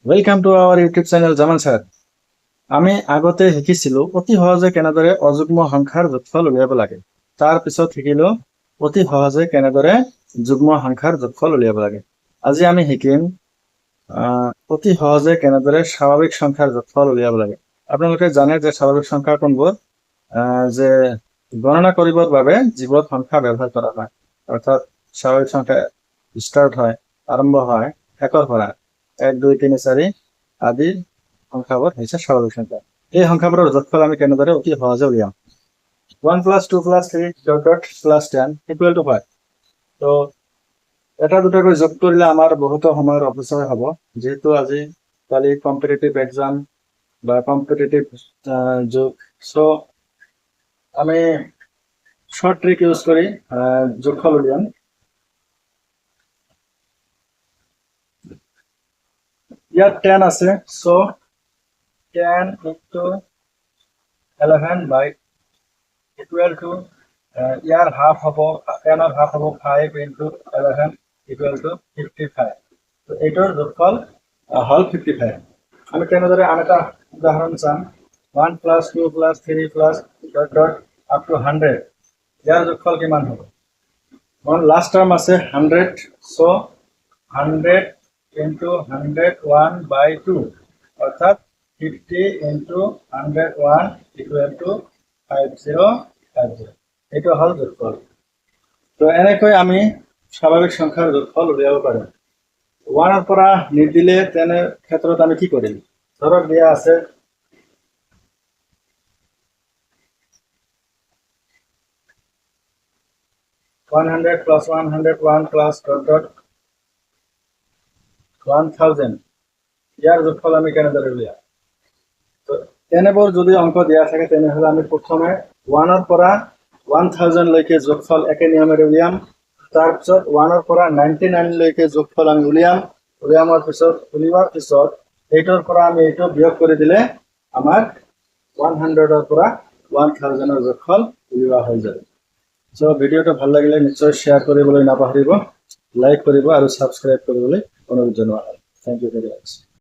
Welcome to our YouTube channel Zaman sir. আমি আগতে শিকিছিলো অতি সহজে কেনেদৰে অযুগ্ম সংখ্যাৰ যোগফল উলিয়াব লাগে। তাৰ পিছত শিকিলো অতি সহজে কেনেদৰে যুগ্ম সংখ্যাৰ যোগফল উলিয়াব লাগে। আজি আমি শিকিম অতি সহজে কেনেদৰে স্বাভাৱিক সংখ্যাৰ যোগফল উলিয়াব লাগে। আপোনালোকে জানে যে স্বাভাৱিক সংখ্যা কোনবোৰ যে গণনা কৰিবৰ বাবে যিবোৰ সংখ্যা ব্যৱহাৰ কৰা হয়, অৰ্থাৎ স্বাভাৱিক সংখ্যা ষ্টাৰ্ট হয়, আৰম্ভ হয় একৰ পৰা 1 2 3 4 আদি সংখ্যাবোৰ হৈছে স্বাভাৱিক সংখ্যা। এই সংখ্যাবোৰৰ যোগফল আমি কেনেদৰে অতি সহজে উলিয়াম। 1 + 2 + 3 + 10 = 5। তো এটা দুটাকৈ যোগ কৰিলে আমাৰ বহুতো সময়ৰ অপচয় হ'ব, যেহেতু আজিকালি কম্পিটিটিভ এক্সাম বা কম্পিটিটিভ যুগ। সো আমি শর্ট ট্রিক ইউজ করি যোগফল উলিয়াম। ইয়াত 10 আছে, so 10 * 11 by equal to year half হ'ব, 10 ৰ হাফ হ'ব 5 * 11 = 55। তো এইটোৰ যোগফল হ'ল 55। আমি কেনেদৰে আন এটা উদাহৰণ চাম। 1 + 2 + 3 + up to 100 ইয়াৰ যোগফল কিমান হ'ব? লাষ্ট টার্ম আছে 100, সো 100 * 101/2 অর্থাৎ 50 * 101 = 5050। এইটো হল যোগফল। তো এনেকৈ আমি স্বাভাৱিক সংখ্যাৰ যোগফল উলিয়াব পাৰোঁ। 1 ৰ পৰা নিদিলে তেনে ক্ষেত্ৰত আমি কি কৰিম? ধৰক দিয়া আছে 100 + 101 + ... 1000 ইয়াৰ যোগফল আমি কেনেদৰে উলিয়াম? তো এনেবোৰ যদি অংক দিয়া থাকে তেনেহ'লে আমি প্ৰথমে 1 ৰ পৰা 1000 লৈকে যোগফল একে নিয়মেৰে উলিয়াম। তাৰপিছত 1 ৰ পৰা 99 লৈকে যোগফল আমি উলিয়ামৰ পিছত এইটোৰ পৰা আমি এইটো বিয়োগ কৰি দিলে আমাৰ 100 ৰ পৰা 1000 ৰ যোগফল উলিওৱা হৈ যাব। সো ভিডিওটো ভাল লাগিলে নিশ্চয় শ্বেয়াৰ কৰিবলৈ নাপাহৰিব, লাইক কৰিব আৰু সাবস্ক্ৰাইব কৰিবলৈ অনুৰোধ জনোৱা হয়। Thank you very mass.